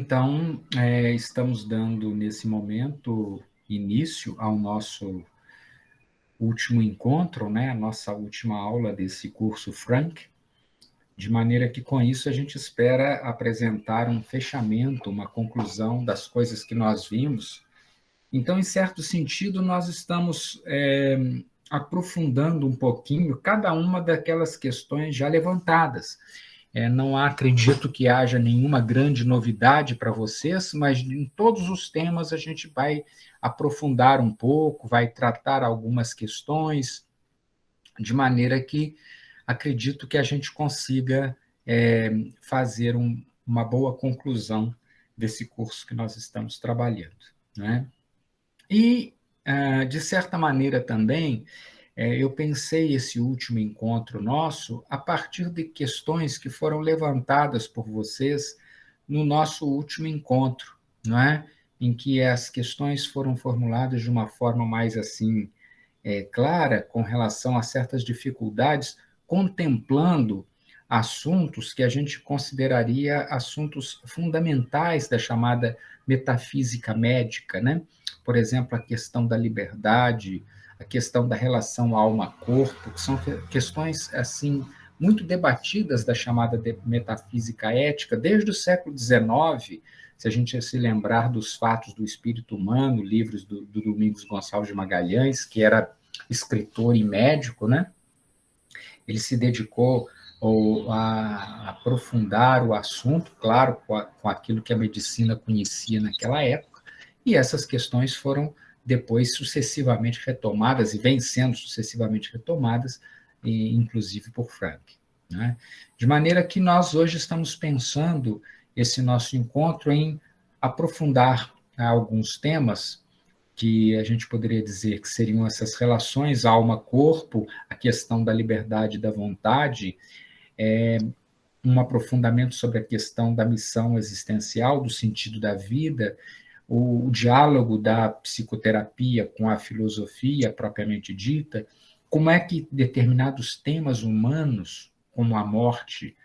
Então, estamos dando, nesse momento, início ao nosso último encontro, né? A nossa última aula desse curso Frank, de maneira que, com isso, a gente espera apresentar um fechamento, uma conclusão das coisas que nós vimos. Então, em certo sentido, nós estamos aprofundando um pouquinho cada uma daquelas questões já levantadas. Não acredito que haja nenhuma grande novidade para vocês, mas em todos os temas a gente vai aprofundar um pouco, vai tratar algumas questões, de maneira que acredito que a gente consiga fazer uma boa conclusão desse curso que nós estamos trabalhando, né? E, de certa maneira também, eu pensei esse último encontro nosso a partir de questões que foram levantadas por vocês no nosso último encontro, não é? Em que as questões foram formuladas de uma forma mais assim clara com relação a certas dificuldades, contemplando assuntos que a gente consideraria assuntos fundamentais da chamada metafísica médica, né? Por exemplo, a questão da liberdade, a questão da relação alma-corpo, que são questões assim muito debatidas da chamada metafísica ética desde o século XIX. Se a gente se lembrar dos Fatos do Espírito Humano, livros do Domingos Gonçalves de Magalhães, que era escritor e médico, né? Ele se dedicou a aprofundar o assunto, claro, com aquilo que a medicina conhecia naquela época, e essas questões foram depois sucessivamente retomadas, e vêm sendo sucessivamente retomadas, inclusive por Frank, né? De maneira que nós hoje estamos pensando esse nosso encontro em aprofundar alguns temas que a gente poderia dizer que seriam essas relações alma-corpo, a questão da liberdade e da vontade, um aprofundamento sobre a questão da missão existencial, do sentido da vida, o diálogo da psicoterapia com a filosofia propriamente dita, como é que determinados temas humanos, como a morte,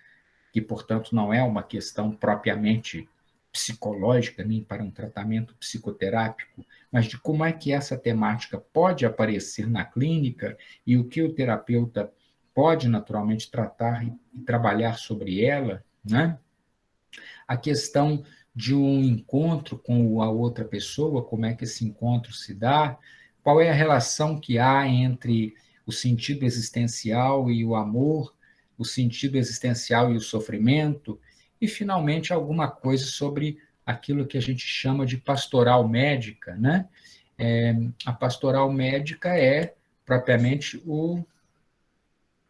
que, portanto, não é uma questão propriamente psicológica, nem para um tratamento psicoterápico, mas de como é que essa temática pode aparecer na clínica e o que o terapeuta pode naturalmente tratar e trabalhar sobre ela, né? A questão de um encontro com a outra pessoa, como é que esse encontro se dá, qual é a relação que há entre o sentido existencial e o amor, o sentido existencial e o sofrimento, e, finalmente, alguma coisa sobre aquilo que a gente chama de pastoral médica, né? A pastoral médica é, propriamente, o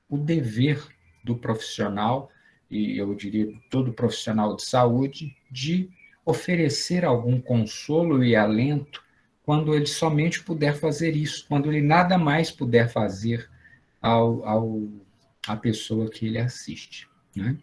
dever do profissional, e eu diria todo profissional de saúde, de oferecer algum consolo e alento quando ele somente puder fazer isso, quando ele nada mais puder fazer à pessoa que ele assiste, né?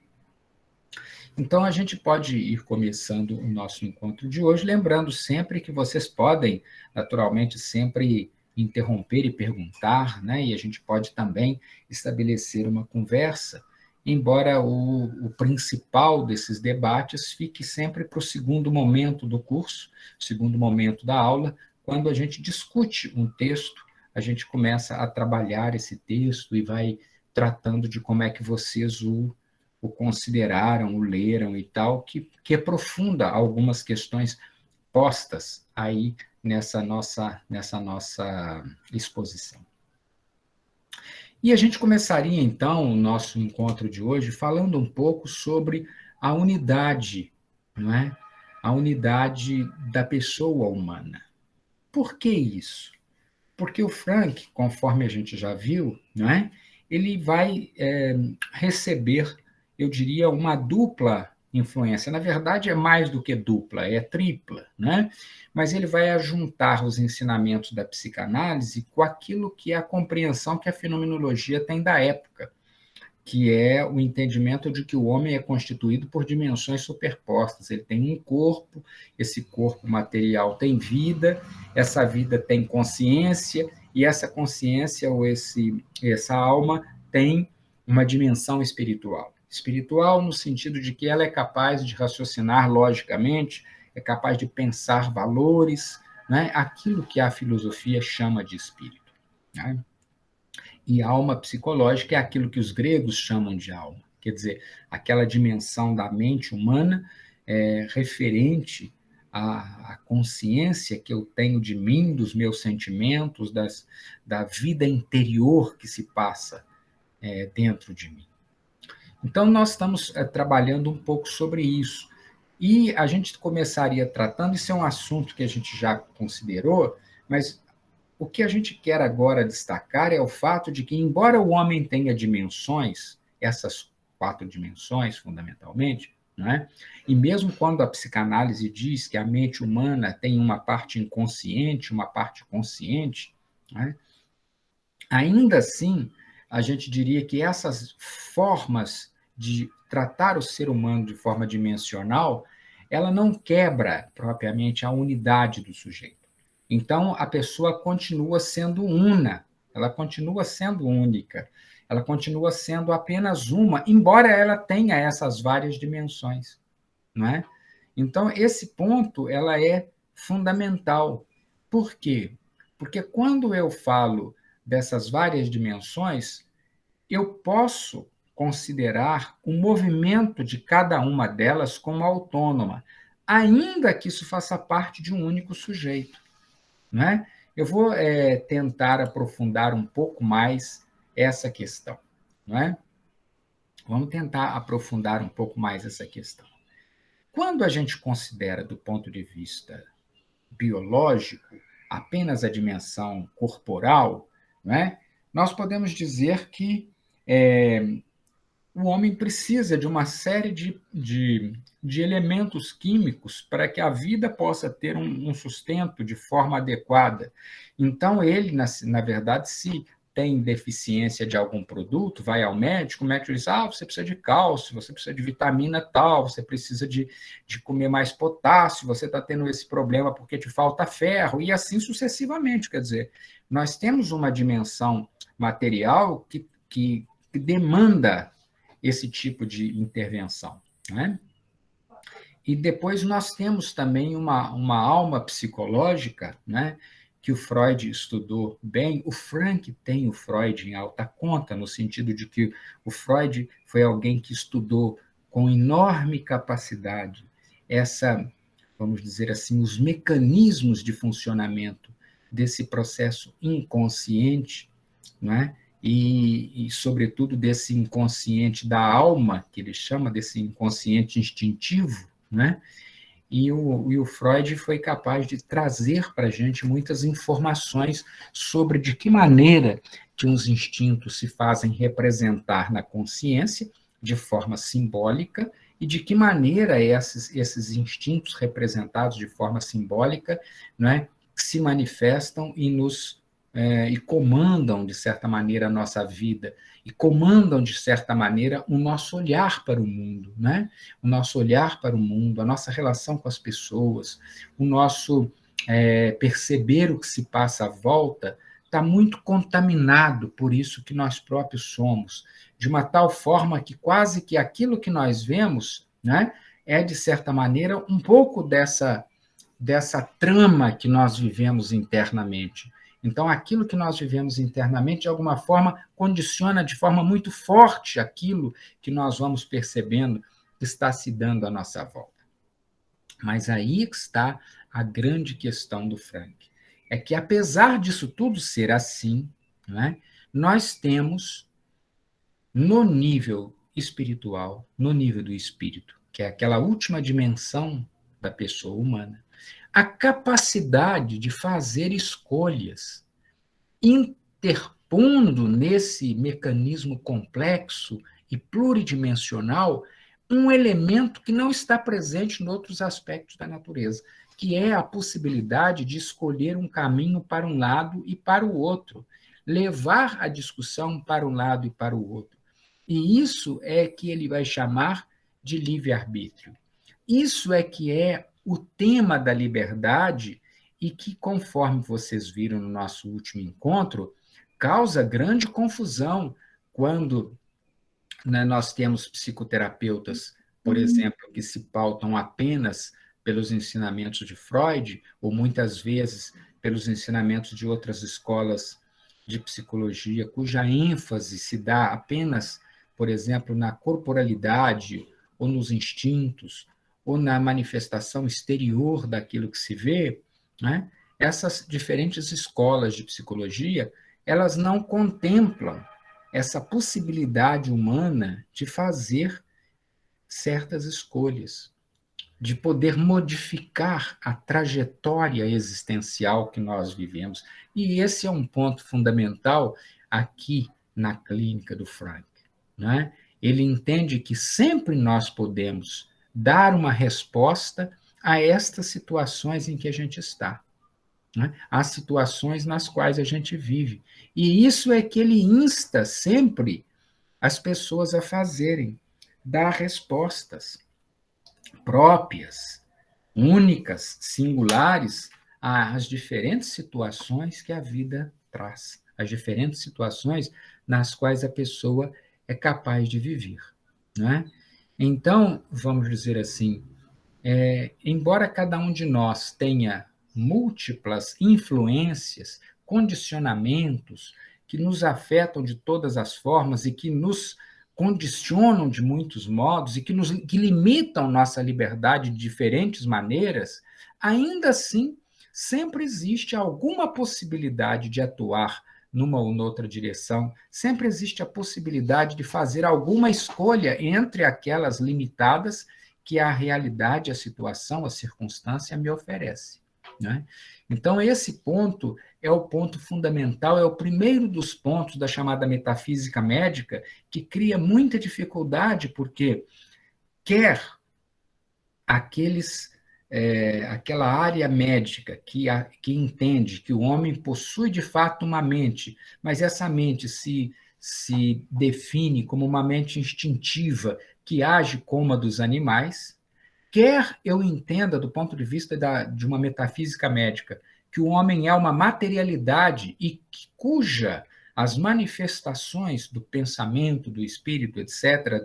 Então, a gente pode ir começando o nosso encontro de hoje, lembrando sempre que vocês podem, naturalmente, sempre interromper e perguntar, né? E a gente pode também estabelecer uma conversa, embora o principal desses debates fique sempre para o segundo momento do curso, segundo momento da aula, quando a gente discute um texto, a gente começa a trabalhar esse texto e vai tratando de como é que vocês o consideraram, o leram e tal, que aprofunda algumas questões postas aí nessa nossa exposição. E a gente começaria, então, o nosso encontro de hoje falando um pouco sobre a unidade, não é? A unidade da pessoa humana. Por que isso? Porque o Frank, conforme a gente já viu, não é? Ele vai receber, eu diria, uma dupla influência. Na verdade, é mais do que dupla, é tripla, né? Mas ele vai ajuntar os ensinamentos da psicanálise com aquilo que é a compreensão que a fenomenologia tem da época, que é o entendimento de que o homem é constituído por dimensões superpostas. Ele tem um corpo, esse corpo material tem vida, essa vida tem consciência, e essa consciência ou essa alma tem uma dimensão espiritual. Espiritual no sentido de que ela é capaz de raciocinar logicamente, é capaz de pensar valores, né? Aquilo que a filosofia chama de espírito. Né? E alma psicológica é aquilo que os gregos chamam de alma, quer dizer, aquela dimensão da mente humana referente à consciência que eu tenho de mim, dos meus sentimentos, da vida interior que se passa dentro de mim. Então, nós estamos trabalhando um pouco sobre isso. E a gente começaria tratando, isso é um assunto que a gente já considerou, mas o que a gente quer agora destacar é o fato de que, embora o homem tenha dimensões, essas 4 dimensões, fundamentalmente, né? E mesmo quando a psicanálise diz que a mente humana tem uma parte inconsciente, uma parte consciente, né? Ainda assim, a gente diria que essas formas de tratar o ser humano de forma dimensional, ela não quebra propriamente a unidade do sujeito. Então, a pessoa continua sendo una, ela continua sendo única, ela continua sendo apenas uma, embora ela tenha essas várias dimensões, não é? Então, esse ponto ela é fundamental. Por quê? Porque quando eu falo dessas várias dimensões, eu posso considerar o movimento de cada uma delas como autônoma, ainda que isso faça parte de um único sujeito. Né? Eu vou tentar aprofundar um pouco mais essa questão. Não é? Vamos tentar aprofundar um pouco mais essa questão. Quando a gente considera, do ponto de vista biológico, apenas a dimensão corporal, né, nós podemos dizer que o homem precisa de uma série de elementos químicos para que a vida possa ter um sustento de forma adequada. Então, ele, na verdade, se tem deficiência de algum produto, vai ao médico, o médico diz, você precisa de cálcio, você precisa de vitamina tal, você precisa de comer mais potássio, você está tendo esse problema porque te falta ferro, e assim sucessivamente. Quer dizer, nós temos uma dimensão material que demanda esse tipo de intervenção. Né? E depois nós temos também uma alma psicológica, né, que o Freud estudou bem. O Frank tem o Freud em alta conta, no sentido de que o Freud foi alguém que estudou com enorme capacidade vamos dizer assim, os mecanismos de funcionamento desse processo inconsciente, né? Sobretudo, desse inconsciente da alma, que ele chama desse inconsciente instintivo, né? E o Freud foi capaz de trazer para a gente muitas informações sobre de que maneira que os instintos se fazem representar na consciência de forma simbólica e de que maneira esses instintos representados de forma simbólica, né, se manifestam e comandam, de certa maneira, a nossa vida, e comandam, de certa maneira, o nosso olhar para o mundo, né? O nosso olhar para o mundo, a nossa relação com as pessoas, o nosso perceber o que se passa à volta, está muito contaminado por isso que nós próprios somos, de uma tal forma que quase que aquilo que nós vemos, né, é, de certa maneira, um pouco dessa trama que nós vivemos internamente. Então, aquilo que nós vivemos internamente, de alguma forma, condiciona de forma muito forte aquilo que nós vamos percebendo que está se dando à nossa volta. Mas aí está a grande questão do Frank. É que, apesar disso tudo ser assim, né, nós temos, no nível espiritual, no nível do espírito, que é aquela última dimensão da pessoa humana, a capacidade de fazer escolhas, interpondo nesse mecanismo complexo e pluridimensional um elemento que não está presente em outros aspectos da natureza, que é a possibilidade de escolher um caminho para um lado e para o outro, levar a discussão para um lado e para o outro. E isso é que ele vai chamar de livre-arbítrio. Isso é que é o tema da liberdade e que, conforme vocês viram no nosso último encontro, causa grande confusão quando né, nós temos psicoterapeutas, por exemplo, que se pautam apenas pelos ensinamentos de Freud, ou muitas vezes pelos ensinamentos de outras escolas de psicologia, cuja ênfase se dá apenas, por exemplo, na corporalidade, ou nos instintos, ou na manifestação exterior daquilo que se vê, né? Essas diferentes escolas de psicologia, elas não contemplam essa possibilidade humana de fazer certas escolhas, de poder modificar a trajetória existencial que nós vivemos. E esse é um ponto fundamental aqui na clínica do Frank, né? Ele entende que sempre nós podemos dar uma resposta a estas situações em que a gente está, né? As situações nas quais a gente vive. E isso é que ele insta sempre as pessoas a fazerem, dar respostas próprias, únicas, singulares às diferentes situações que a vida traz, às diferentes situações nas quais a pessoa é capaz de viver, não é? Então, vamos dizer assim, embora cada um de nós tenha múltiplas influências, condicionamentos que nos afetam de todas as formas e que nos condicionam de muitos modos e que limitam nossa liberdade de diferentes maneiras, ainda assim, sempre existe alguma possibilidade de atuar numa ou noutra direção, sempre existe a possibilidade de fazer alguma escolha entre aquelas limitadas que a realidade, a situação, a circunstância me oferece, né? Então, esse ponto é o ponto fundamental, é o primeiro dos pontos da chamada metafísica médica, que cria muita dificuldade, porque quer aquela área médica que entende que o homem possui de fato uma mente, mas essa mente se define como uma mente instintiva que age como a dos animais, quer eu entenda, do ponto de vista de uma metafísica médica, que o homem é uma materialidade e cuja as manifestações do pensamento, do espírito, etc.,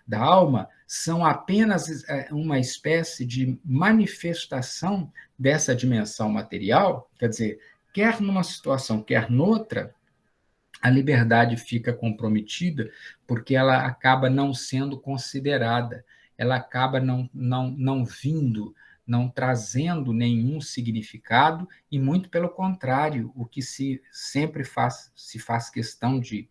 da alma, são apenas uma espécie de manifestação dessa dimensão material, quer dizer, quer numa situação, quer noutra, a liberdade fica comprometida porque ela acaba não sendo considerada, ela acaba não vindo, não trazendo nenhum significado, e muito pelo contrário, o que se faz questão de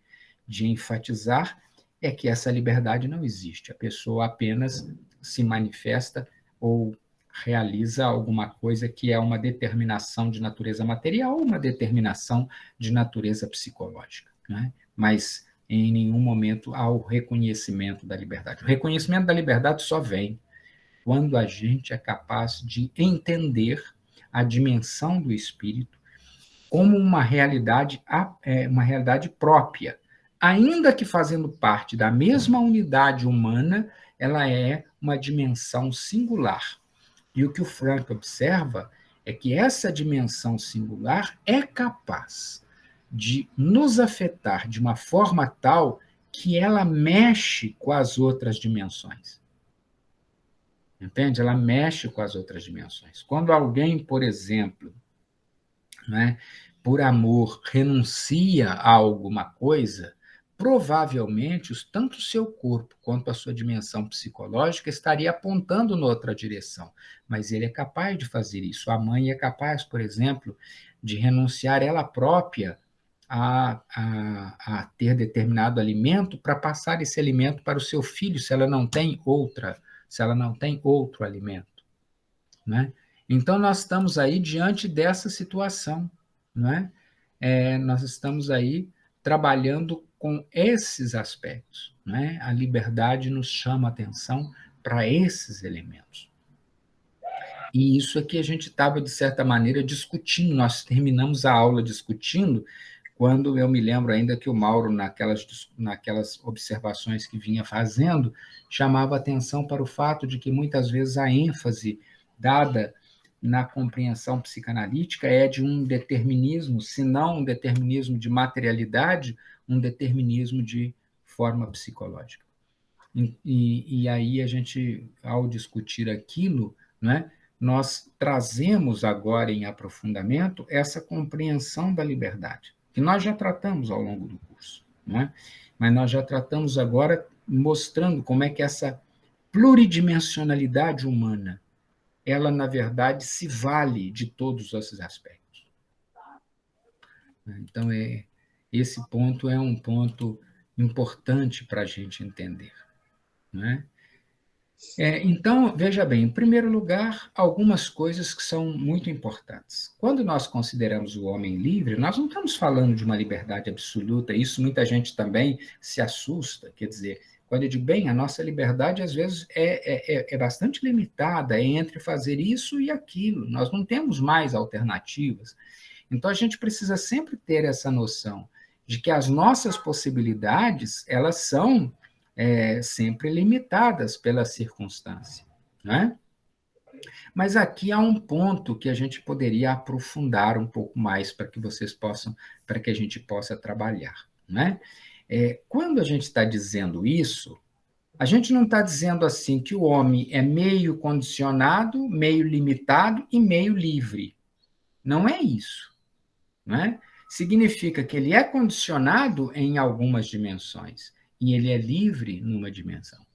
enfatizar é que essa liberdade não existe, a pessoa apenas se manifesta ou realiza alguma coisa que é uma determinação de natureza material ou uma determinação de natureza psicológica, né? Mas em nenhum momento há o reconhecimento da liberdade. O reconhecimento da liberdade só vem quando a gente é capaz de entender a dimensão do espírito como uma realidade própria, ainda que fazendo parte da mesma unidade humana, ela é uma dimensão singular. E o que o Frank observa é que essa dimensão singular é capaz de nos afetar de uma forma tal que ela mexe com as outras dimensões. Entende? Ela mexe com as outras dimensões. Quando alguém, por exemplo, né, por amor, renuncia a alguma coisa, provavelmente tanto o seu corpo quanto a sua dimensão psicológica estaria apontando noutra direção, mas ele é capaz de fazer isso. A mãe é capaz, por exemplo, de renunciar ela própria a ter determinado alimento para passar esse alimento para o seu filho, se ela não tem outro alimento, né? Então, nós estamos aí diante dessa situação, não é? Nós estamos aí trabalhando com esses aspectos, não é? A liberdade nos chama a atenção para esses elementos. E isso é que a gente estava, de certa maneira, discutindo. Nós terminamos a aula discutindo, quando eu me lembro ainda que o Mauro, naquelas observações que vinha fazendo, chamava atenção para o fato de que, muitas vezes, a ênfase dada na compreensão psicanalítica é de um determinismo, se não um determinismo de materialidade, um determinismo de forma psicológica. E aí a gente, ao discutir aquilo, né, nós trazemos agora em aprofundamento essa compreensão da liberdade, que nós já tratamos ao longo do curso, né? Mas nós já tratamos agora mostrando como é que essa pluridimensionalidade humana, ela, na verdade, se vale de todos esses aspectos. Então, esse ponto é um ponto importante para a gente entender, né? Então, veja bem, em primeiro lugar, algumas coisas que são muito importantes. Quando nós consideramos o homem livre, nós não estamos falando de uma liberdade absoluta, isso muita gente também se assusta, quer dizer, quando eu digo, bem, a nossa liberdade às vezes é bastante limitada, é entre fazer isso e aquilo, nós não temos mais alternativas. Então, a gente precisa sempre ter essa noção de que as nossas possibilidades, elas são sempre limitadas pela circunstância, né? Mas aqui há um ponto que a gente poderia aprofundar um pouco mais para que vocês possam, para que a gente possa trabalhar, né? Quando a gente está dizendo isso, a gente não está dizendo assim que o homem é meio condicionado, meio limitado e meio livre. Não é isso, né? Significa que ele é condicionado em algumas dimensões e ele é livre numa dimensão.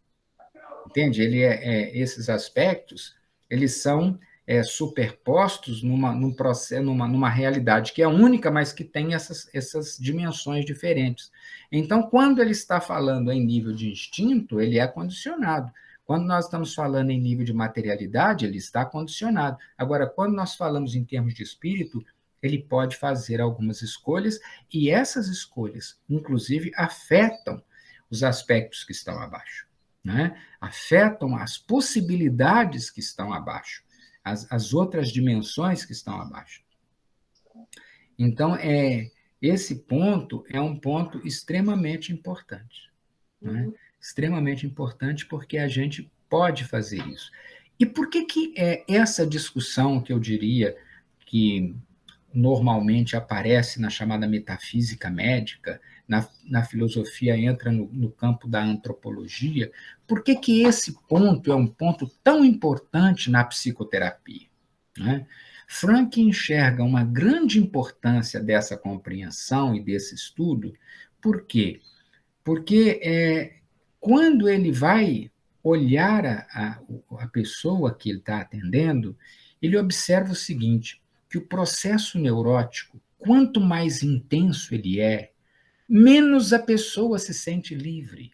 Entende? Esses aspectos, eles são superpostos num processo, numa realidade que é única, mas que tem essas dimensões diferentes. Então, quando ele está falando em nível de instinto, ele é condicionado. Quando nós estamos falando em nível de materialidade, ele está condicionado. Agora, quando nós falamos em termos de espírito, ele pode fazer algumas escolhas, e essas escolhas, inclusive, afetam os aspectos que estão abaixo, né? Afetam as possibilidades que estão abaixo, as outras dimensões que estão abaixo. Então, esse ponto é um ponto extremamente importante, né? Extremamente importante porque a gente pode fazer isso. E por que essa discussão que eu diria que normalmente aparece na chamada metafísica médica, na filosofia entra no campo da antropologia, por que esse ponto é um ponto tão importante na psicoterapia, né? Frank enxerga uma grande importância dessa compreensão e desse estudo, por quê? Porque quando ele vai olhar a pessoa que ele está atendendo, ele observa o seguinte, que o processo neurótico, quanto mais intenso ele menos a pessoa se sente livre,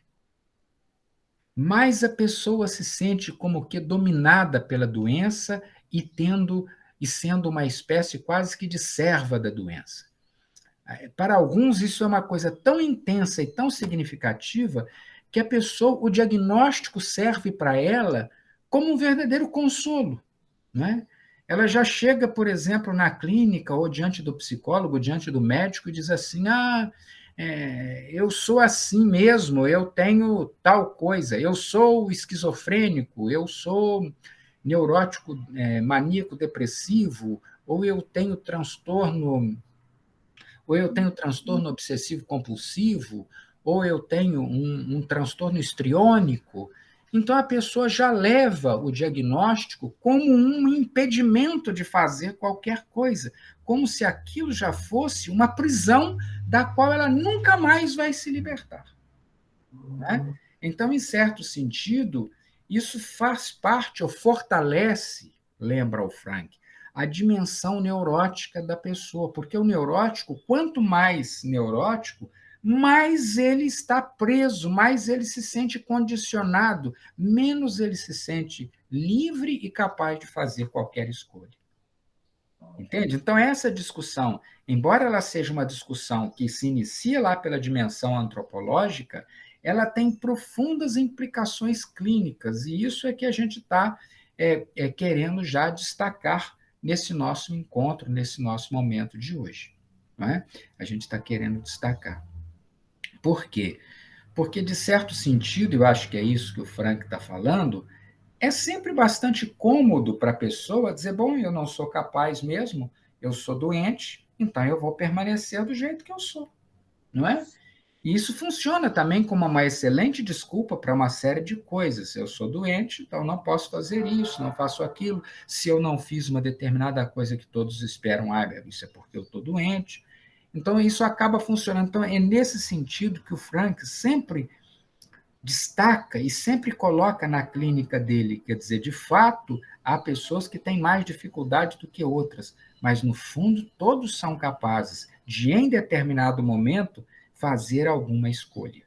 mais a pessoa se sente como que dominada pela doença e sendo uma espécie quase que de serva da doença. Para alguns, isso é uma coisa tão intensa e tão significativa que a pessoa, o diagnóstico serve para ela como um verdadeiro consolo, né? Ela já chega, por exemplo, na clínica ou diante do psicólogo, diante do médico e diz assim, eu sou assim mesmo, eu tenho tal coisa, eu sou esquizofrênico, eu sou neurótico, maníaco depressivo, ou eu tenho transtorno obsessivo compulsivo, ou eu tenho um transtorno histriônico. Então, a pessoa já leva o diagnóstico como um impedimento de fazer qualquer coisa, como se aquilo já fosse uma prisão da qual ela nunca mais vai se libertar, né? Então, em certo sentido, isso faz parte ou fortalece, lembra o Frank, a dimensão neurótica da pessoa, porque o neurótico, quanto mais neurótico, mais ele está preso, mais ele se sente condicionado, menos ele se sente livre e capaz de fazer qualquer escolha. Entende? Então, essa discussão, embora ela seja uma discussão que se inicia lá pela dimensão antropológica, ela tem profundas implicações clínicas, e isso é que a gente está querendo já destacar nesse nosso encontro, nesse nosso momento de hoje. Não é? A gente está querendo destacar. Por quê? Porque, de certo sentido, eu acho que é isso que o Frank está falando, é sempre bastante cômodo para a pessoa dizer, bom, eu não sou capaz mesmo, eu sou doente, então eu vou permanecer do jeito que eu sou, não é? E isso funciona também como uma excelente desculpa para uma série de coisas. Eu sou doente, então não posso fazer isso, não faço aquilo. Se eu não fiz uma determinada coisa que todos esperam, isso é porque eu estou doente. Então, isso acaba funcionando. Então, é nesse sentido que o Frank sempre destaca e sempre coloca na clínica dele, quer dizer, de fato, há pessoas que têm mais dificuldade do que outras, mas no fundo todos são capazes de, em determinado momento, fazer alguma escolha,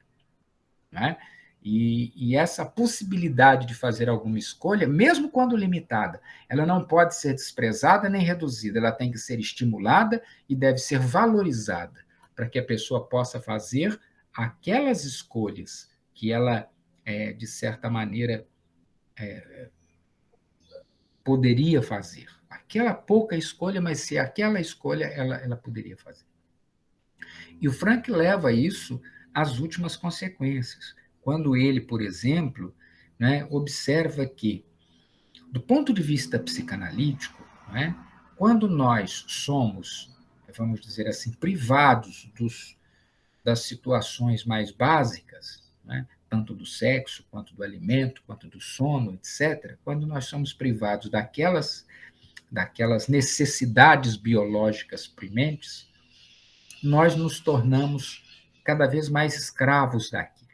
né? E essa possibilidade de fazer alguma escolha, mesmo quando limitada, ela não pode ser desprezada nem reduzida, ela tem que ser estimulada e deve ser valorizada, para que a pessoa possa fazer aquelas escolhas que ela, de certa maneira, poderia fazer. Aquela pouca escolha, mas se aquela escolha ela poderia fazer. E o Frank leva isso às últimas consequências. Quando ele, por exemplo, né, observa que, do ponto de vista psicanalítico, né, quando nós somos, vamos dizer assim, privados das situações mais básicas, né, tanto do sexo, quanto do alimento, quanto do sono, etc., quando nós somos privados daquelas necessidades biológicas primentes, nós nos tornamos cada vez mais escravos daquilo.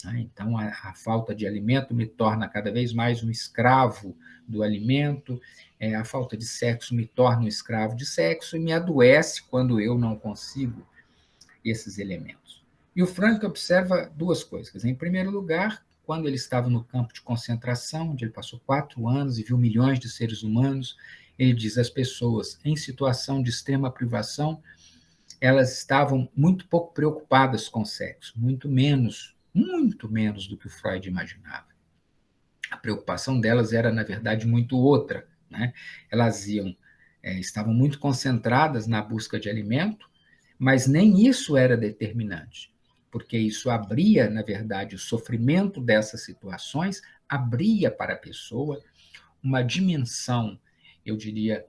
Né? Então, a falta de alimento me torna cada vez mais um escravo do alimento, a falta de sexo me torna um escravo de sexo e me adoece quando eu não consigo esses elementos. E o Frank observa duas coisas. Em primeiro lugar, quando ele estava no campo de concentração, onde ele passou 4 anos e viu milhões de seres humanos, ele diz: as pessoas em situação de extrema privação, elas estavam muito pouco preocupadas com o sexo, muito menos do que o Freud imaginava. A preocupação delas era, na verdade, muito outra, né? Elas estavam muito concentradas na busca de alimento, mas nem isso era determinante, porque isso abria, na verdade, o sofrimento dessas situações abria para a pessoa uma dimensão, eu diria,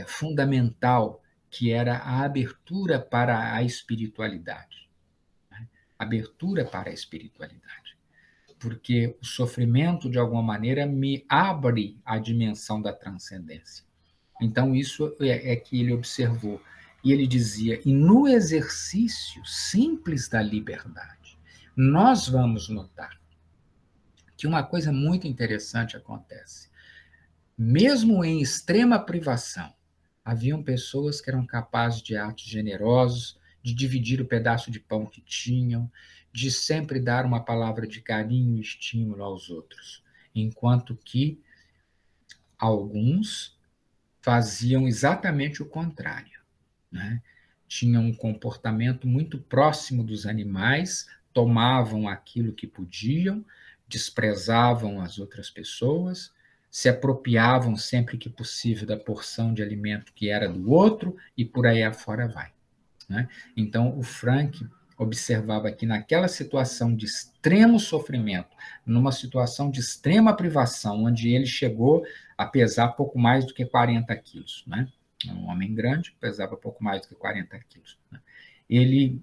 fundamental, que era a abertura para a espiritualidade. Né? Abertura para a espiritualidade. Porque o sofrimento, de alguma maneira, me abre a dimensão da transcendência. Então, isso é que ele observou. E ele dizia: e no exercício simples da liberdade, nós vamos notar que uma coisa muito interessante acontece. Mesmo em extrema privação, haviam pessoas que eram capazes de atos generosos, de dividir o pedaço de pão que tinham, de sempre dar uma palavra de carinho e estímulo aos outros, enquanto que alguns faziam exatamente o contrário, né? Tinham um comportamento muito próximo dos animais, tomavam aquilo que podiam, desprezavam as outras pessoas, se apropriavam sempre que possível da porção de alimento que era do outro e por aí afora vai, né? Então, o Frank observava que naquela situação de extremo sofrimento, numa situação de extrema privação, onde ele chegou a pesar pouco mais do que 40 quilos, né? Um homem grande, pesava pouco mais do que 40 quilos. Né? Ele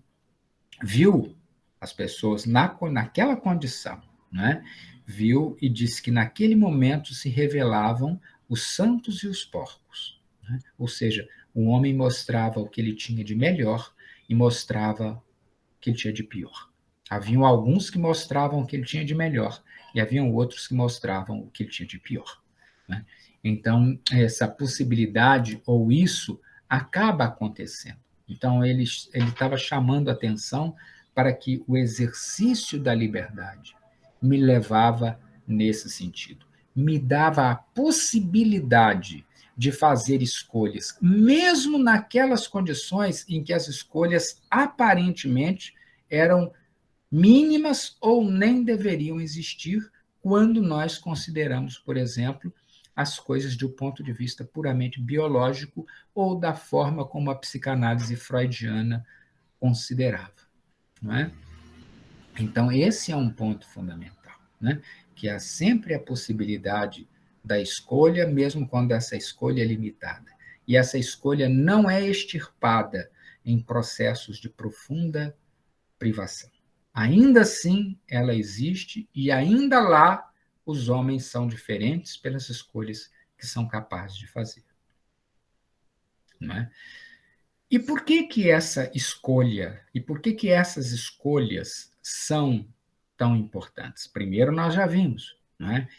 viu as pessoas naquela condição, né? Viu e disse que naquele momento se revelavam os santos e os porcos. Né? Ou seja, o homem mostrava o que ele tinha de melhor e mostrava o que ele tinha de pior. Haviam alguns que mostravam o que ele tinha de melhor e haviam outros que mostravam o que ele tinha de pior. Né? Então, essa possibilidade ou isso acaba acontecendo. Então, ele estava chamando a atenção para que o exercício da liberdade me levava nesse sentido. Me dava a possibilidade de fazer escolhas, mesmo naquelas condições em que as escolhas aparentemente eram mínimas ou nem deveriam existir, quando nós consideramos, por exemplo, as coisas de um ponto de vista puramente biológico ou da forma como a psicanálise freudiana considerava, não é? Então, esse é um ponto fundamental, né? Que há sempre a possibilidade da escolha, mesmo quando essa escolha é limitada. E essa escolha não é extirpada em processos de profunda privação. Ainda assim, ela existe e ainda lá os homens são diferentes pelas escolhas que são capazes de fazer. Não é? E por que que essa escolha, e por que que essas escolhas são tão importantes? Primeiro, nós já vimos, não é?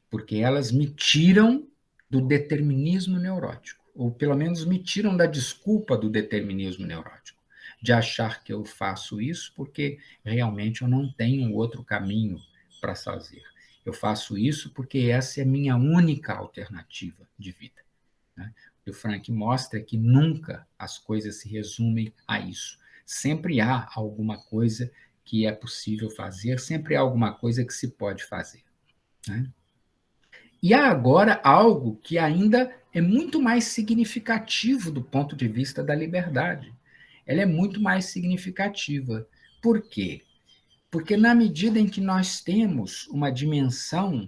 Porque elas me tiram do determinismo neurótico, ou pelo menos me tiram da desculpa do determinismo neurótico, de achar que eu faço isso porque realmente eu não tenho outro caminho para fazer. Eu faço isso porque essa é a minha única alternativa de vida. Né? E o Frank mostra que nunca as coisas se resumem a isso. Sempre há alguma coisa que é possível fazer, sempre há alguma coisa que se pode fazer. Né? E há agora algo que ainda é muito mais significativo do ponto de vista da liberdade. Ela é muito mais significativa. Por quê? Porque na medida em que nós temos uma dimensão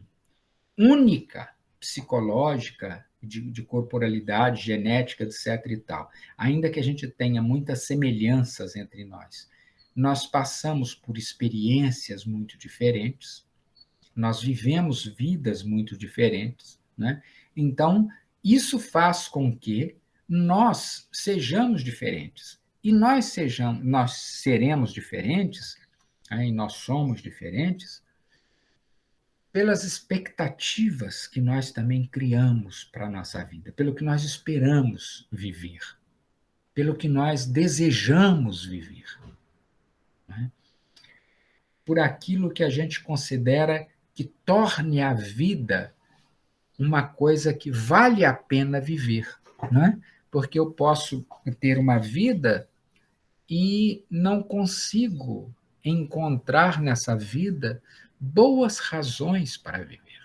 única, psicológica, de corporalidade, genética, etc. e tal, ainda que a gente tenha muitas semelhanças entre nós, nós passamos por experiências muito diferentes, nós vivemos vidas muito diferentes, né? Então, isso faz com que nós sejamos diferentes. E nós seremos diferentes, né? E nós somos diferentes pelas expectativas que nós também criamos para a nossa vida, pelo que nós esperamos viver, pelo que nós desejamos viver, né? Por aquilo que a gente considera que torne a vida uma coisa que vale a pena viver, né? Porque eu posso ter uma vida e não consigo encontrar nessa vida boas razões para viver.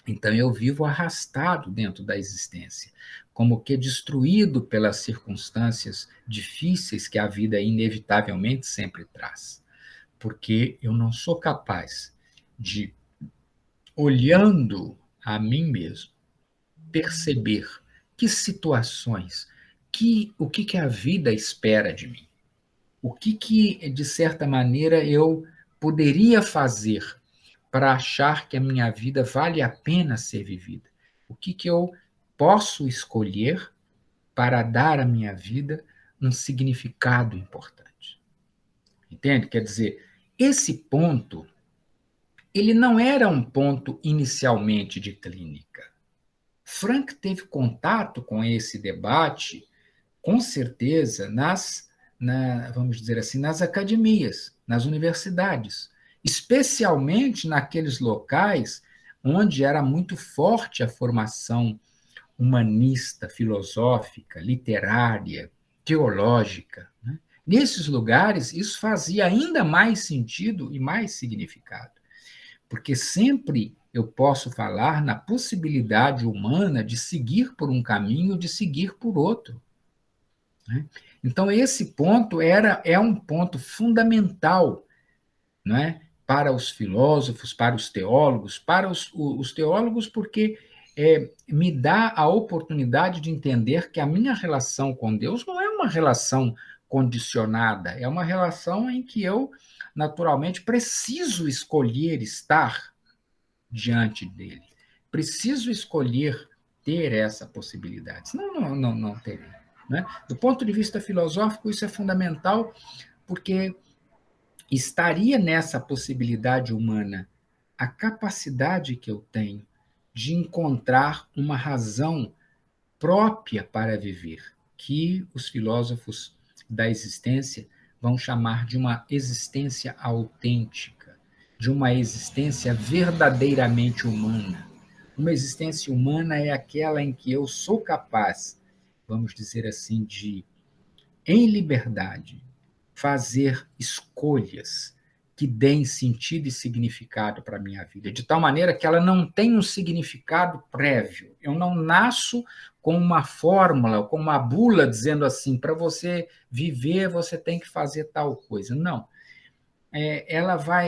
Então eu vivo arrastado dentro da existência, como que destruído pelas circunstâncias difíceis que a vida inevitavelmente sempre traz, porque eu não sou capaz de, olhando a mim mesmo, perceber que situações, o que a vida espera de mim, o que de certa maneira eu poderia fazer para achar que a minha vida vale a pena ser vivida, o que eu posso escolher para dar à minha vida um significado importante. Entende? Quer dizer, esse ponto, ele não era um ponto inicialmente de clínica. Frank teve contato com esse debate, com certeza, vamos dizer assim, nas academias, nas universidades, especialmente naqueles locais onde era muito forte a formação humanista, filosófica, literária, teológica. Né? Nesses lugares, isso fazia ainda mais sentido e mais significado, porque sempre eu posso falar na possibilidade humana de seguir por um caminho, de seguir por outro. Né? Então, esse ponto é um ponto fundamental, né, para os filósofos, para os teólogos, porque me dá a oportunidade de entender que a minha relação com Deus não é uma relação condicionada, é uma relação em que eu, naturalmente, preciso escolher estar diante dele. Preciso escolher ter essa possibilidade, senão não terei. Né? Do ponto de vista filosófico, isso é fundamental, porque estaria nessa possibilidade humana a capacidade que eu tenho de encontrar uma razão própria para viver, que os filósofos da existência vão chamar de uma existência autêntica, de uma existência verdadeiramente humana. Uma existência humana é aquela em que eu sou capaz, vamos dizer assim, de, em liberdade, fazer escolhas que deem sentido e significado para a minha vida, de tal maneira que ela não tem um significado prévio. Eu não nasço com uma fórmula, com uma bula dizendo assim, para você viver, você tem que fazer tal coisa. Não.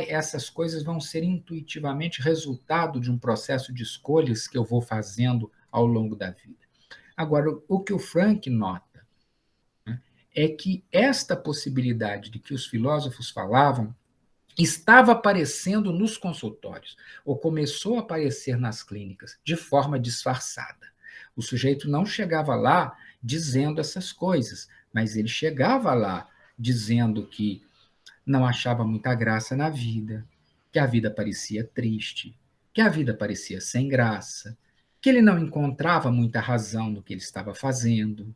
Essas coisas vão ser intuitivamente resultado de um processo de escolhas que eu vou fazendo ao longo da vida. Agora, o que o Frank nota, né, é que esta possibilidade de que os filósofos falavam estava aparecendo nos consultórios, ou começou a aparecer nas clínicas, de forma disfarçada. O sujeito não chegava lá dizendo essas coisas, mas ele chegava lá dizendo que não achava muita graça na vida, que a vida parecia triste, que a vida parecia sem graça, que ele não encontrava muita razão no que ele estava fazendo,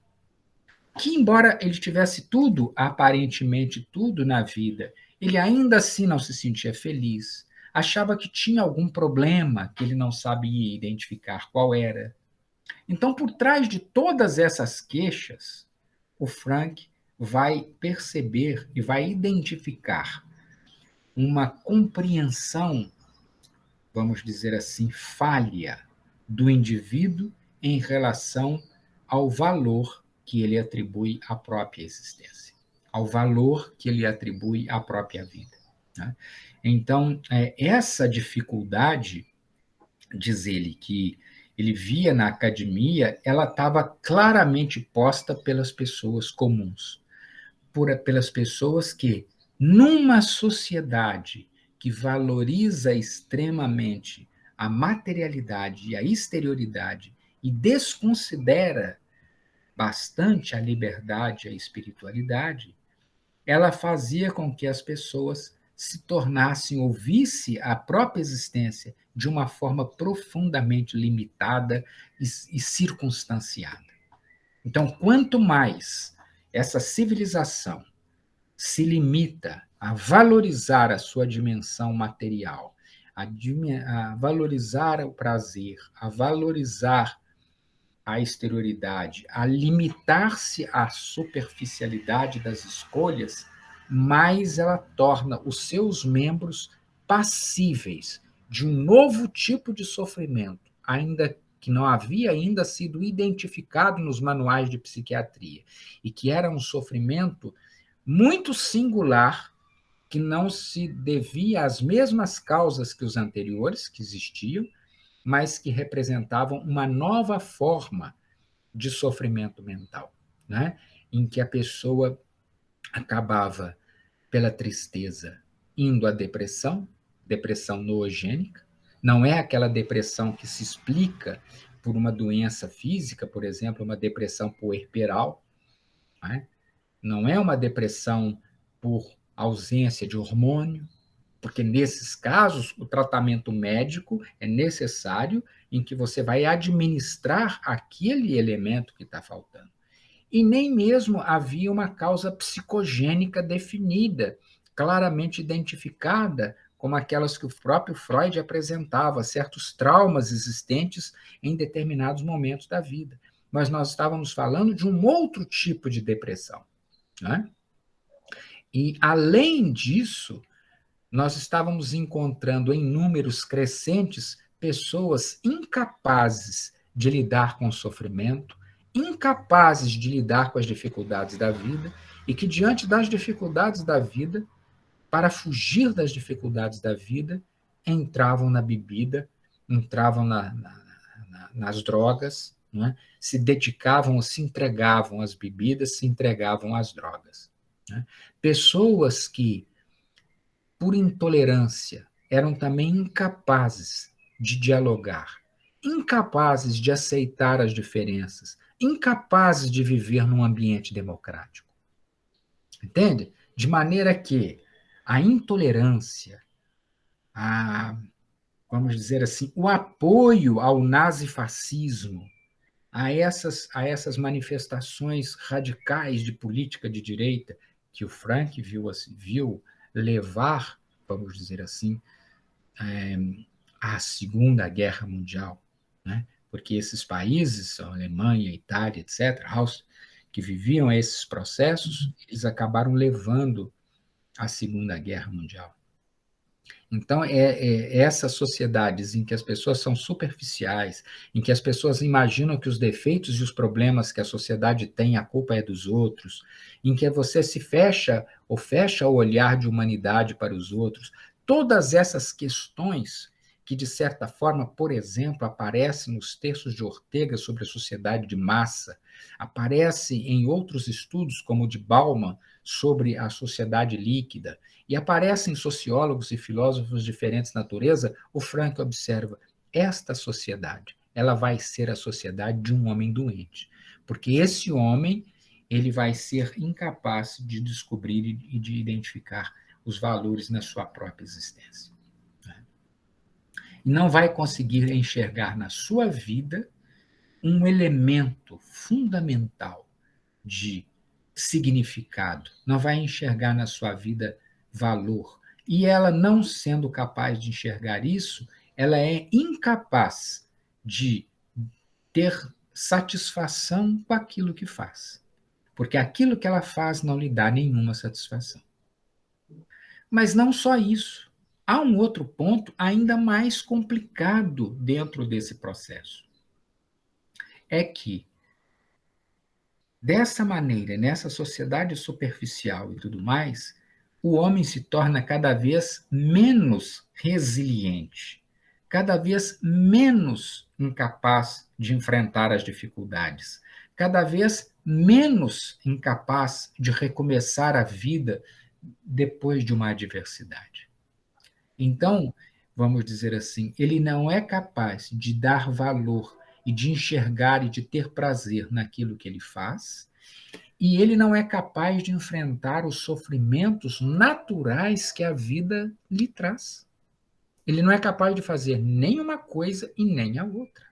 que, embora ele tivesse tudo, aparentemente tudo na vida, ele ainda assim não se sentia feliz, achava que tinha algum problema que ele não sabia identificar qual era. Então, por trás de todas essas queixas, o Frank vai perceber e vai identificar uma compreensão, vamos dizer assim, falha do indivíduo em relação ao valor que ele atribui à própria existência, ao valor que ele atribui à própria vida. Né? Então, essa dificuldade, diz ele, que ele via na academia, ela estava claramente posta pelas pessoas comuns, pelas pessoas que, numa sociedade que valoriza extremamente a materialidade e a exterioridade e desconsidera bastante a liberdade e a espiritualidade, ela fazia com que as pessoas se tornassem ou vissem a própria existência de uma forma profundamente limitada e circunstanciada. Então, quanto mais essa civilização se limita a valorizar a sua dimensão material, a valorizar o prazer, a valorizar a exterioridade, a limitar-se à superficialidade das escolhas, mais ela torna os seus membros passíveis de um novo tipo de sofrimento, ainda que não havia ainda sido identificado nos manuais de psiquiatria, e que era um sofrimento muito singular, que não se devia às mesmas causas que os anteriores, que existiam, mas que representavam uma nova forma de sofrimento mental, né? Em que a pessoa acabava, pela tristeza, indo à depressão, depressão noogênica. Não é aquela depressão que se explica por uma doença física, por exemplo, uma depressão puerperal, né? Não é uma depressão por ausência de hormônio, porque nesses casos o tratamento médico é necessário, em que você vai administrar aquele elemento que está faltando. E nem mesmo havia uma causa psicogênica definida, claramente identificada, como aquelas que o próprio Freud apresentava, certos traumas existentes em determinados momentos da vida. Mas nós estávamos falando de um outro tipo de depressão, né? E, além disso, nós estávamos encontrando em números crescentes pessoas incapazes de lidar com o sofrimento, incapazes de lidar com as dificuldades da vida, e que, diante das dificuldades da vida, para fugir das dificuldades da vida, entravam na bebida, entravam nas drogas, né? Se dedicavam ou se entregavam às bebidas, se entregavam às drogas. Né? Pessoas que, por intolerância, eram também incapazes de dialogar, incapazes de aceitar as diferenças, incapazes de viver num ambiente democrático. Entende? De maneira que a intolerância, a, vamos dizer assim, o apoio ao nazifascismo, a essas manifestações radicais de política de direita que o Frank viu levar, vamos dizer assim, à Segunda Guerra Mundial, né? Porque esses países, a Alemanha, a Itália, etc., que viviam esses processos, eles acabaram levando à Segunda Guerra Mundial. Então, essas sociedades em que as pessoas são superficiais, em que as pessoas imaginam que os defeitos e os problemas que a sociedade tem, a culpa é dos outros, em que você se fecha ou fecha o olhar de humanidade para os outros, todas essas questões que, de certa forma, por exemplo, aparecem nos textos de Ortega sobre a sociedade de massa, aparecem em outros estudos, como o de Bauman, sobre a sociedade líquida, e aparecem sociólogos e filósofos de diferentes natureza, o Frank observa, esta sociedade, ela vai ser a sociedade de um homem doente, porque esse homem, ele vai ser incapaz de descobrir e de identificar os valores na sua própria existência. Não vai conseguir enxergar na sua vida um elemento fundamental de significado, não vai enxergar na sua vida valor. E ela, não sendo capaz de enxergar isso, ela é incapaz de ter satisfação com aquilo que faz. Porque aquilo que ela faz não lhe dá nenhuma satisfação. Mas não só isso. Há um outro ponto ainda mais complicado dentro desse processo. É que, dessa maneira, nessa sociedade superficial e tudo mais, o homem se torna cada vez menos resiliente, cada vez menos incapaz de enfrentar as dificuldades, cada vez menos incapaz de recomeçar a vida depois de uma adversidade. Então, vamos dizer assim, ele não é capaz de dar valor e de enxergar e de ter prazer naquilo que ele faz, e ele não é capaz de enfrentar os sofrimentos naturais que a vida lhe traz. Ele não é capaz de fazer nem uma coisa e nem a outra.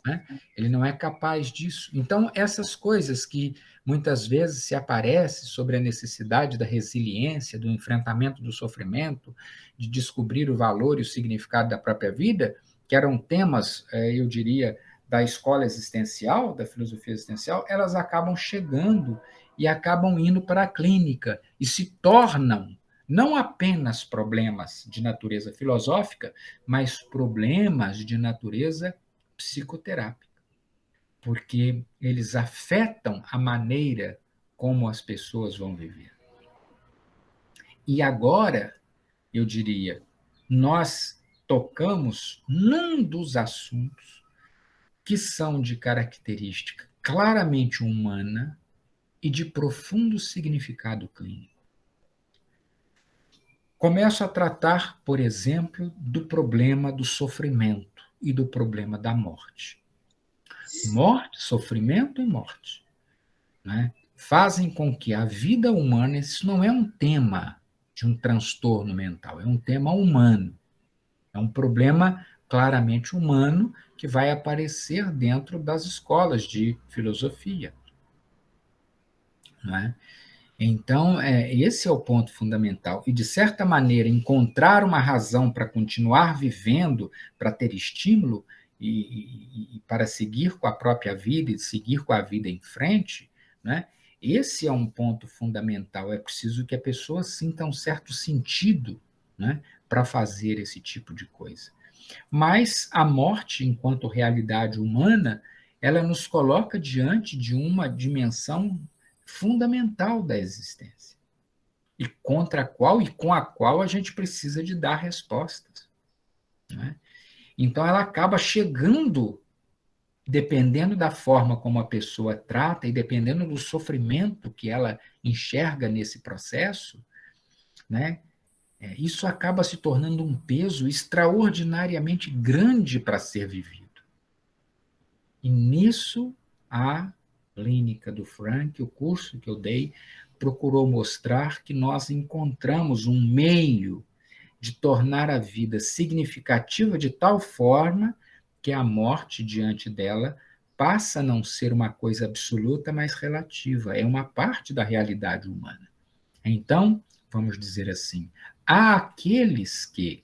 Né? Ele não é capaz disso. Então, essas coisas que muitas vezes se aparecem sobre a necessidade da resiliência, do enfrentamento do sofrimento, de descobrir o valor e o significado da própria vida, que eram temas, eu diria, da escola existencial, da filosofia existencial, elas acabam chegando e acabam indo para a clínica e se tornam não apenas problemas de natureza filosófica, mas problemas de natureza psicoterápica, porque eles afetam a maneira como as pessoas vão viver. E agora, eu diria, nós tocamos num dos assuntos que são de característica claramente humana e de profundo significado clínico. Começo a tratar, por exemplo, do problema do sofrimento e do problema da morte. Morte, sofrimento e morte, né? Fazem com que a vida humana, isso não é um tema de um transtorno mental, é um tema humano, é um problema claramente humano que vai aparecer dentro das escolas de filosofia. Não é? Então, esse é o ponto fundamental. E, de certa maneira, encontrar uma razão para continuar vivendo, para ter estímulo e para seguir com a própria vida e seguir com a vida em frente, né? Esse é um ponto fundamental. É preciso que a pessoa sinta um certo sentido, né, para fazer esse tipo de coisa. Mas a morte, enquanto realidade humana, ela nos coloca diante de uma dimensão fundamental da existência, e contra a qual e com a qual a gente precisa de dar respostas. Né? Então, ela acaba chegando, dependendo da forma como a pessoa trata e dependendo do sofrimento que ela enxerga nesse processo, né? Isso acaba se tornando um peso extraordinariamente grande para ser vivido. E nisso, a clínica do Frank, o curso que eu dei, procurou mostrar que nós encontramos um meio de tornar a vida significativa de tal forma que a morte diante dela passa a não ser uma coisa absoluta, mas relativa, é uma parte da realidade humana. Então, vamos dizer assim, há aqueles que,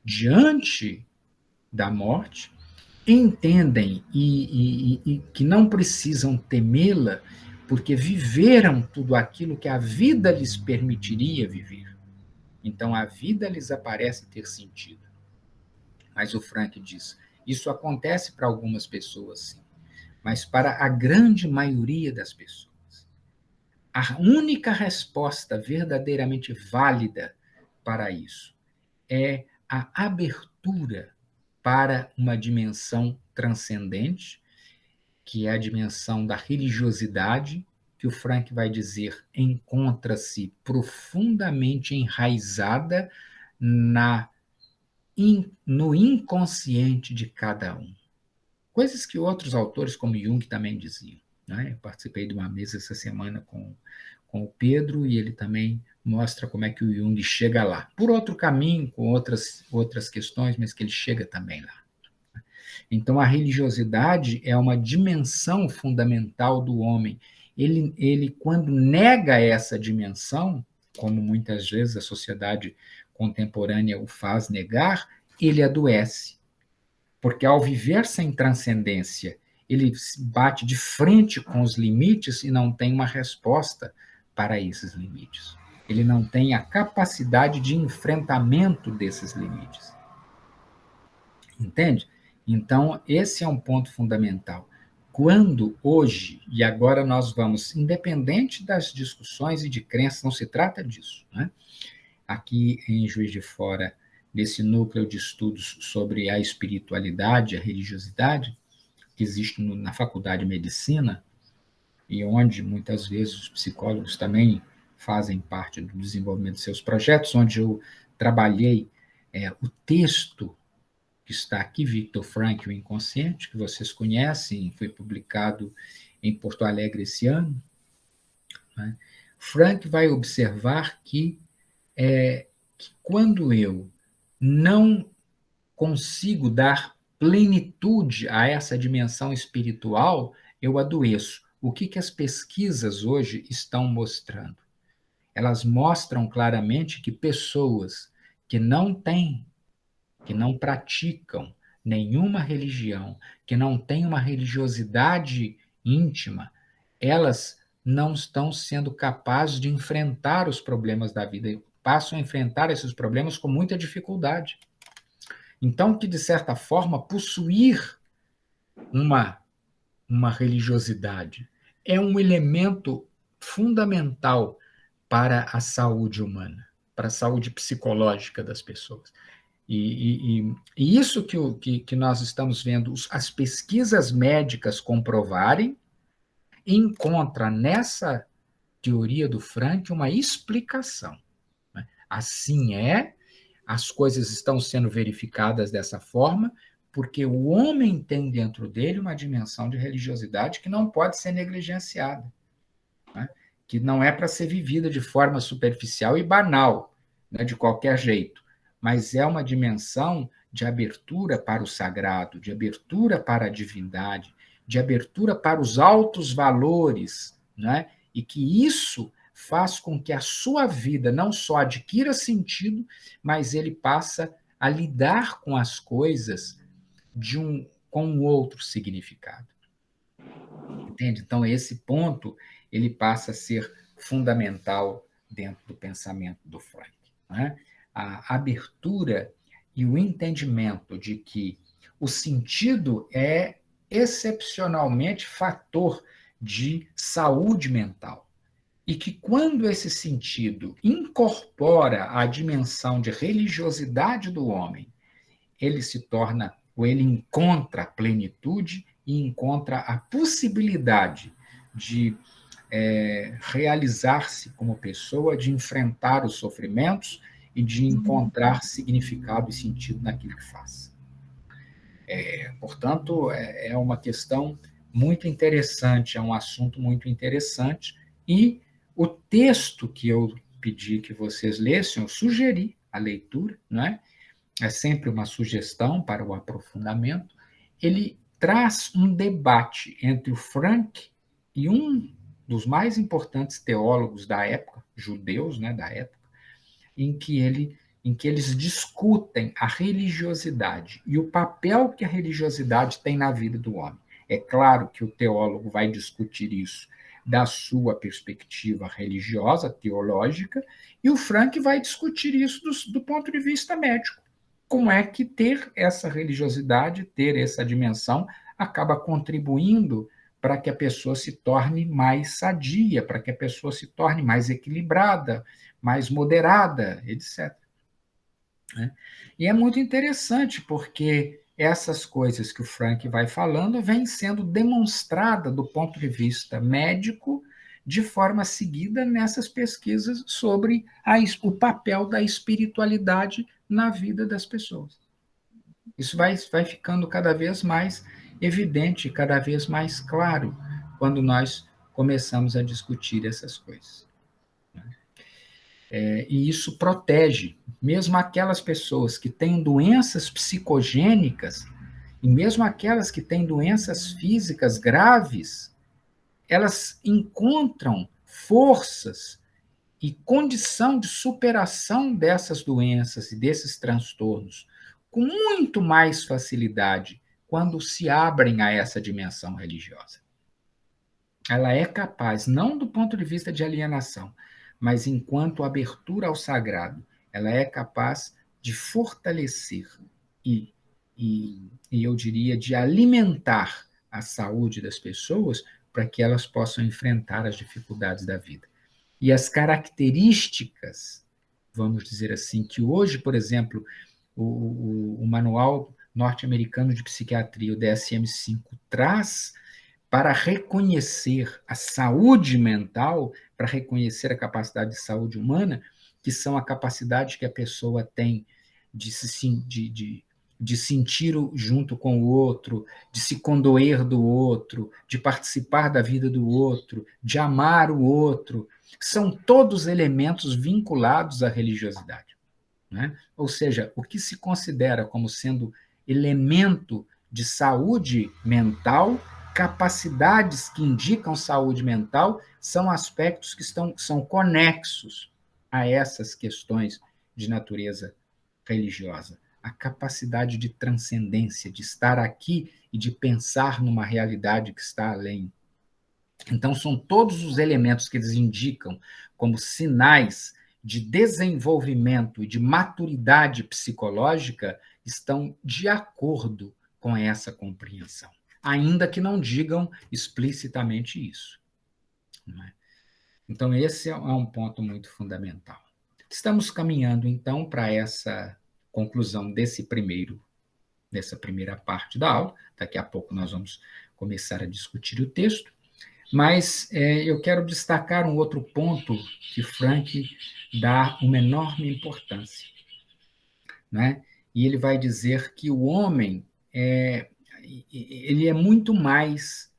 diante da morte, entendem e que não precisam temê-la, porque viveram tudo aquilo que a vida lhes permitiria viver. Então a vida lhes aparece ter sentido. Mas o Frank diz: isso acontece para algumas pessoas, sim, mas para a grande maioria das pessoas, a única resposta verdadeiramente válida para isso é a abertura para uma dimensão transcendente, que é a dimensão da religiosidade, que o Frank vai dizer encontra-se profundamente enraizada no inconsciente de cada um. Coisas que outros autores, como Jung, também diziam. Né? Eu participei de uma mesa essa semana com o Pedro, e ele também mostra como é que o Jung chega lá. Por outro caminho, com outras questões, mas que ele chega também lá. Então, a religiosidade é uma dimensão fundamental do homem. Ele, quando nega essa dimensão, como muitas vezes a sociedade contemporânea o faz negar, ele adoece. Porque ao viver sem transcendência, ele bate de frente com os limites e não tem uma resposta para esses limites. Ele não tem a capacidade de enfrentamento desses limites. Entende? Então, esse é um ponto fundamental. Quando hoje, e agora nós vamos, independente das discussões e de crenças, não se trata disso, né? Aqui em Juiz de Fora, nesse núcleo de estudos sobre a espiritualidade, a religiosidade, que existe na Faculdade de Medicina, e onde muitas vezes os psicólogos também fazem parte do desenvolvimento de seus projetos, onde eu trabalhei o texto que está aqui, Viktor Frankl, O Inconsciente, que vocês conhecem, foi publicado em Porto Alegre esse ano. Né? Frankl vai observar que quando eu não consigo dar plenitude a essa dimensão espiritual, eu adoeço. O que as pesquisas hoje estão mostrando? Elas mostram claramente que pessoas que não têm, que não praticam nenhuma religião, que não têm uma religiosidade íntima, elas não estão sendo capazes de enfrentar os problemas da vida, passam a enfrentar esses problemas com muita dificuldade. Então, que, de certa forma, possuir uma religiosidade é um elemento fundamental para a saúde humana, para a saúde psicológica das pessoas. E isso que nós estamos vendo as pesquisas médicas comprovarem, encontra nessa teoria do Frank uma explicação. Né? Assim as coisas estão sendo verificadas dessa forma, porque o homem tem dentro dele uma dimensão de religiosidade que não pode ser negligenciada, né? Que não é para ser vivida de forma superficial e banal, né, de qualquer jeito, mas é uma dimensão de abertura para o sagrado, de abertura para a divindade, de abertura para os altos valores, né? E que isso faz com que a sua vida não só adquira sentido, mas ele passa a lidar com as coisas com um outro significado. Entende? Então, esse ponto ele passa a ser fundamental dentro do pensamento do Frank. Né? A abertura e o entendimento de que o sentido é excepcionalmente fator de saúde mental. E que quando esse sentido incorpora a dimensão de religiosidade do homem, ele se torna, ou ele encontra a plenitude e encontra a possibilidade de realizar-se como pessoa, de enfrentar os sofrimentos e de encontrar significado e sentido naquilo que faz. Portanto, é uma questão muito interessante, é um assunto muito interessante, e o texto que eu pedi que vocês lessem, eu sugeri a leitura, não é? É sempre uma sugestão para o aprofundamento, ele traz um debate entre o Frank e um dos mais importantes teólogos da época, judeus, né, da época, em que eles discutem a religiosidade e o papel que a religiosidade tem na vida do homem. É claro que o teólogo vai discutir isso da sua perspectiva religiosa, teológica, e o Frank vai discutir isso do ponto de vista médico. Como é que ter essa religiosidade, ter essa dimensão, acaba contribuindo para que a pessoa se torne mais sadia, para que a pessoa se torne mais equilibrada, mais moderada, etc. E é muito interessante, porque essas coisas que o Frank vai falando vêm sendo demonstradas do ponto de vista médico de forma seguida nessas pesquisas sobre o papel da espiritualidade na vida das pessoas. Isso vai ficando cada vez mais evidente, cada vez mais claro, quando nós começamos a discutir essas coisas. E isso protege, mesmo aquelas pessoas que têm doenças psicogênicas, e mesmo aquelas que têm doenças físicas graves, elas encontram forças e condição de superação dessas doenças e desses transtornos com muito mais facilidade quando se abrem a essa dimensão religiosa. Ela é capaz, não do ponto de vista de alienação, mas enquanto abertura ao sagrado, ela é capaz de fortalecer e eu diria, de alimentar a saúde das pessoas para que elas possam enfrentar as dificuldades da vida. E as características, vamos dizer assim, que hoje, por exemplo, o Manual Norte-Americano de Psiquiatria, o DSM-5, traz para reconhecer a saúde mental, para reconhecer a capacidade de saúde humana, que são a capacidade que a pessoa tem de sentir junto com o outro, de se condoer do outro, de participar da vida do outro, de amar o outro, são todos elementos vinculados à religiosidade. Né? Ou seja, o que se considera como sendo elemento de saúde mental, capacidades que indicam saúde mental, são aspectos que são conexos a essas questões de natureza religiosa. A capacidade de transcendência, de estar aqui e de pensar numa realidade que está além. Então, são todos os elementos que eles indicam como sinais de desenvolvimento e de maturidade psicológica estão de acordo com essa compreensão, ainda que não digam explicitamente isso. Não é? Então, esse é um ponto muito fundamental. Estamos caminhando, então, para essa conclusão dessa primeira parte da aula. Daqui a pouco nós vamos começar a discutir o texto. Mas eu quero destacar um outro ponto que Frank dá uma enorme importância. Né? E ele vai dizer que o homem ele é muito mais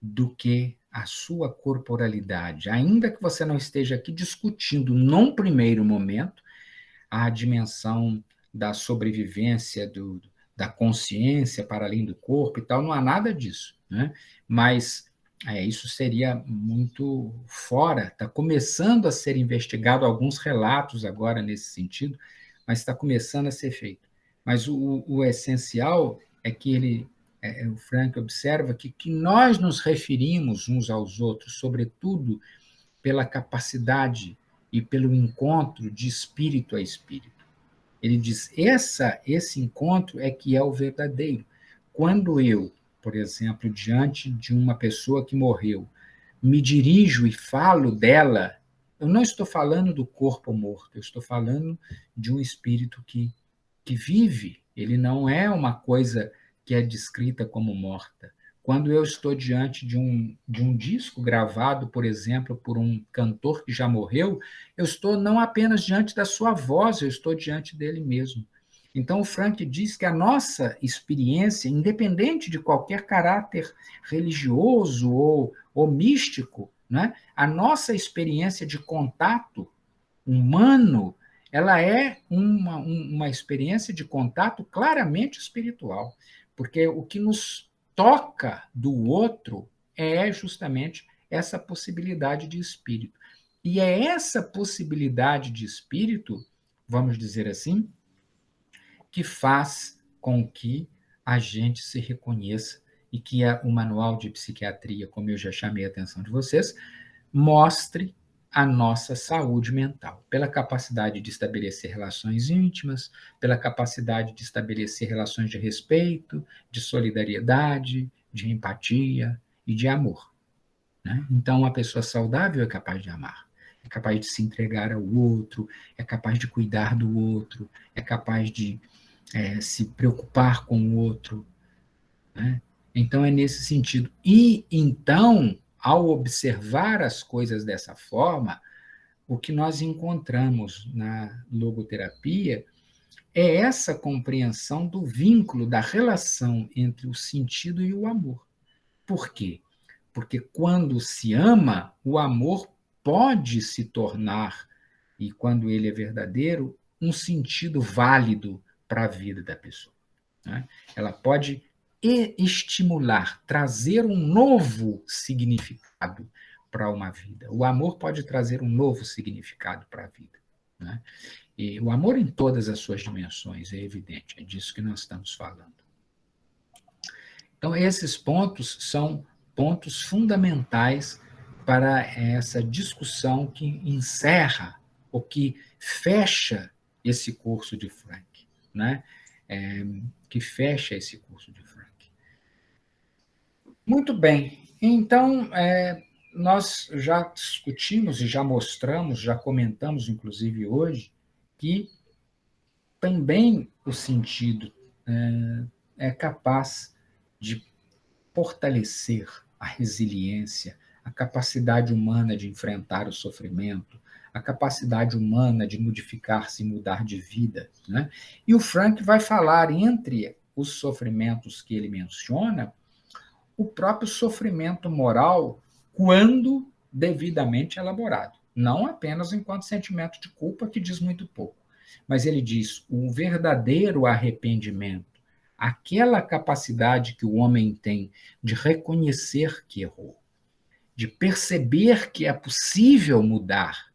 do que a sua corporalidade. Ainda que você não esteja aqui discutindo, num primeiro momento, a dimensão da sobrevivência, da consciência para além do corpo e tal, não há nada disso. Né? Mas isso seria muito fora, está começando a ser investigado, alguns relatos agora nesse sentido, mas está começando a ser feito. Mas o essencial é que o Frank observa que nós nos referimos uns aos outros, sobretudo pela capacidade e pelo encontro de espírito a espírito. Ele diz, esse encontro é que é o verdadeiro. Quando eu, por exemplo, diante de uma pessoa que morreu, me dirijo e falo dela, eu não estou falando do corpo morto, eu estou falando de um espírito que vive. Ele não é uma coisa que é descrita como morta. Quando eu estou diante de um disco gravado, por exemplo, por um cantor que já morreu, eu estou não apenas diante da sua voz, eu estou diante dele mesmo. Então, o Frank diz que a nossa experiência, independente de qualquer caráter religioso ou místico, né, a nossa experiência de contato humano, ela é uma experiência de contato claramente espiritual, porque o que nos toca do outro é justamente essa possibilidade de espírito. E é essa possibilidade de espírito, vamos dizer assim, que faz com que a gente se reconheça e que o Manual de Psiquiatria, como eu já chamei a atenção de vocês, mostre a nossa saúde mental, pela capacidade de estabelecer relações íntimas, pela capacidade de estabelecer relações de respeito, de solidariedade, de empatia e de amor. Né? Então, uma pessoa saudável é capaz de amar, é capaz de se entregar ao outro, é capaz de cuidar do outro, é capaz de se preocupar com o outro. Né? Então, é nesse sentido. E, então, ao observar as coisas dessa forma, o que nós encontramos na logoterapia é essa compreensão do vínculo, da relação entre o sentido e o amor. Por quê? Porque quando se ama, o amor pode se tornar, e quando ele é verdadeiro, um sentido válido para a vida da pessoa. Né? Ela pode estimular, trazer um novo significado para uma vida. O amor pode trazer um novo significado para a vida. Né? E o amor em todas as suas dimensões, é evidente, é disso que nós estamos falando. Então, esses pontos são pontos fundamentais para essa discussão que encerra, ou que fecha esse curso de Frank, né? Que fecha esse curso de Frank. Muito bem, então, nós já discutimos e já mostramos, já comentamos, inclusive hoje, que também o sentido é capaz de fortalecer a resiliência, a capacidade humana de enfrentar o sofrimento, a capacidade humana de modificar-se e mudar de vida. Né? E o Frank vai falar, entre os sofrimentos que ele menciona, o próprio sofrimento moral, quando devidamente elaborado. Não apenas enquanto sentimento de culpa, que diz muito pouco. Mas ele diz o verdadeiro arrependimento, aquela capacidade que o homem tem de reconhecer que errou, de perceber que é possível mudar,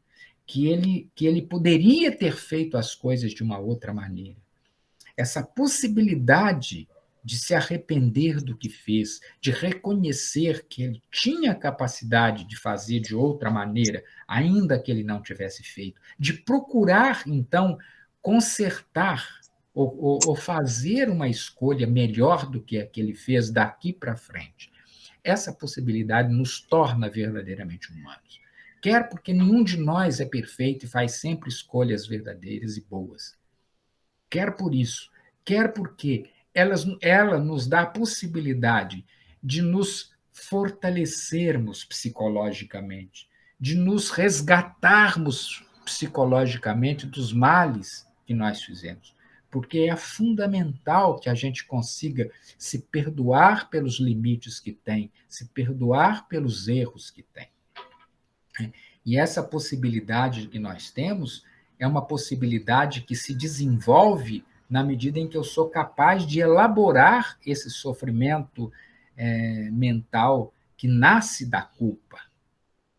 que ele poderia ter feito as coisas de uma outra maneira. Essa possibilidade de se arrepender do que fez, de reconhecer que ele tinha capacidade de fazer de outra maneira, ainda que ele não tivesse feito, de procurar, então, consertar ou fazer uma escolha melhor do que a que ele fez daqui para frente. Essa possibilidade nos torna verdadeiramente humanos. Quer porque nenhum de nós é perfeito e faz sempre escolhas verdadeiras e boas. Quer por isso, quer porque ela nos dá a possibilidade de nos fortalecermos psicologicamente, de nos resgatarmos psicologicamente dos males que nós fizemos. Porque é fundamental que a gente consiga se perdoar pelos limites que tem, se perdoar pelos erros que tem. E essa possibilidade que nós temos é uma possibilidade que se desenvolve na medida em que eu sou capaz de elaborar esse sofrimento mental que nasce da culpa.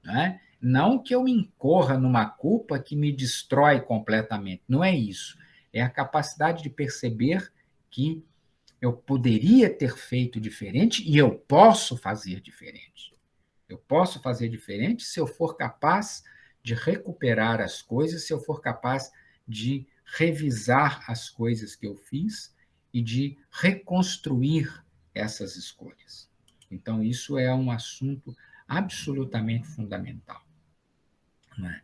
Né? Não que eu me incorra numa culpa que me destrói completamente, não é isso. É a capacidade de perceber que eu poderia ter feito diferente e eu posso fazer diferente. Eu posso fazer diferente se eu for capaz de recuperar as coisas, se eu for capaz de revisar as coisas que eu fiz e de reconstruir essas escolhas. Então, isso é um assunto absolutamente fundamental. Né?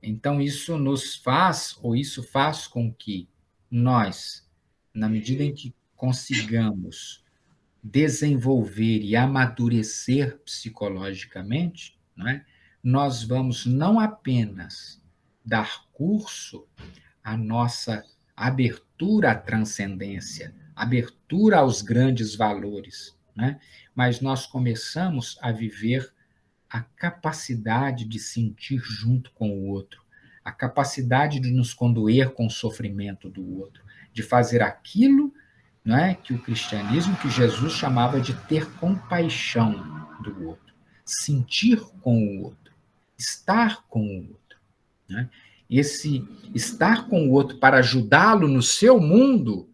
Então, isso nos faz, ou isso faz com que nós, na medida em que consigamos desenvolver e amadurecer psicologicamente, né, nós vamos não apenas dar curso à nossa abertura à transcendência, abertura aos grandes valores, né, mas nós começamos a viver a capacidade de sentir junto com o outro, a capacidade de nos condoer com o sofrimento do outro, de fazer aquilo, não é, que o cristianismo, que Jesus chamava de ter compaixão do outro, sentir com o outro, estar com o outro. Né? Esse estar com o outro para ajudá-lo no seu mundo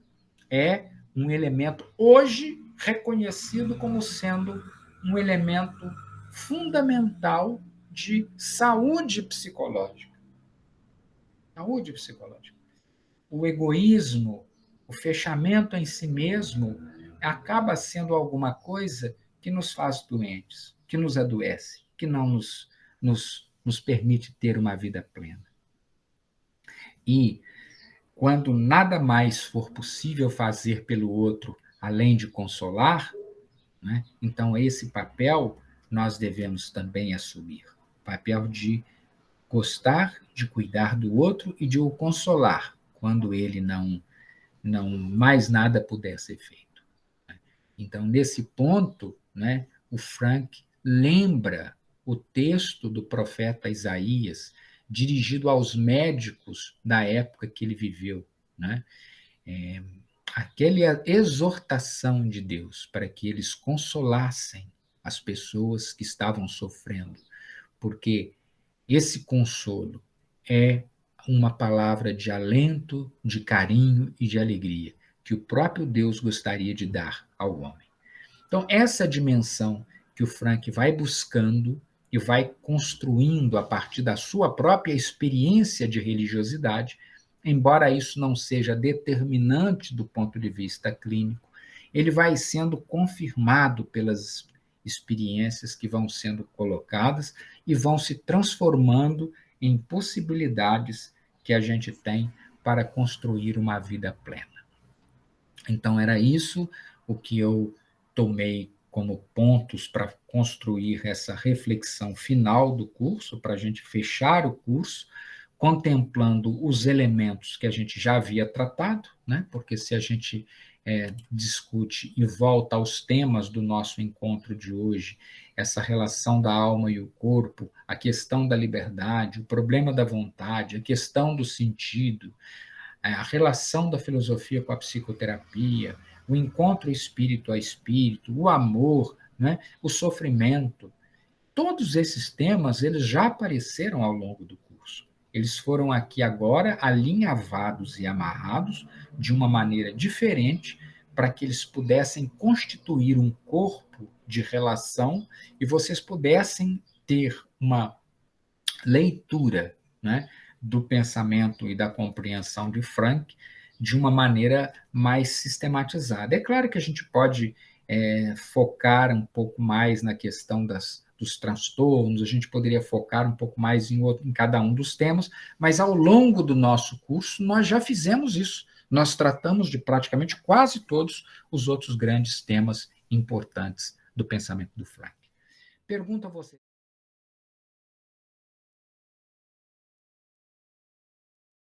é um elemento hoje reconhecido como sendo um elemento fundamental de saúde psicológica. Saúde psicológica. O egoísmo, o fechamento em si mesmo, acaba sendo alguma coisa que nos faz doentes, que nos adoece, que não nos permite ter uma vida plena. E quando nada mais for possível fazer pelo outro, além de consolar, né, então esse papel nós devemos também assumir. O papel de gostar, de cuidar do outro e de o consolar, quando ele não mais nada puder ser feito. Então, nesse ponto, né, o Frank lembra o texto do profeta Isaías, dirigido aos médicos da época que ele viveu, né? Aquela exortação de Deus para que eles consolassem as pessoas que estavam sofrendo, porque esse consolo é uma palavra de alento, de carinho e de alegria que o próprio Deus gostaria de dar ao homem. Então, essa dimensão que o Frank vai buscando e vai construindo a partir da sua própria experiência de religiosidade, embora isso não seja determinante do ponto de vista clínico, ele vai sendo confirmado pelas experiências que vão sendo colocadas e vão se transformando em possibilidades que a gente tem para construir uma vida plena. Então, era isso o que eu tomei como pontos para construir essa reflexão final do curso, para a gente fechar o curso, contemplando os elementos que a gente já havia tratado, né? Porque se a gente discute e volta aos temas do nosso encontro de hoje, essa relação da alma e o corpo, a questão da liberdade, o problema da vontade, a questão do sentido, a relação da filosofia com a psicoterapia, o encontro espírito a espírito, o amor, né, o sofrimento, todos esses temas eles já apareceram ao longo do curso. Eles foram aqui agora alinhavados e amarrados de uma maneira diferente para que eles pudessem constituir um corpo de relação e vocês pudessem ter uma leitura, né, do pensamento e da compreensão de Frank de uma maneira mais sistematizada. É claro que a gente pode focar um pouco mais na questão dos transtornos, a gente poderia focar um pouco mais em cada um dos temas, mas ao longo do nosso curso nós já fizemos isso. Nós tratamos de praticamente quase todos os outros grandes temas importantes do pensamento do Frank. Pergunto a você.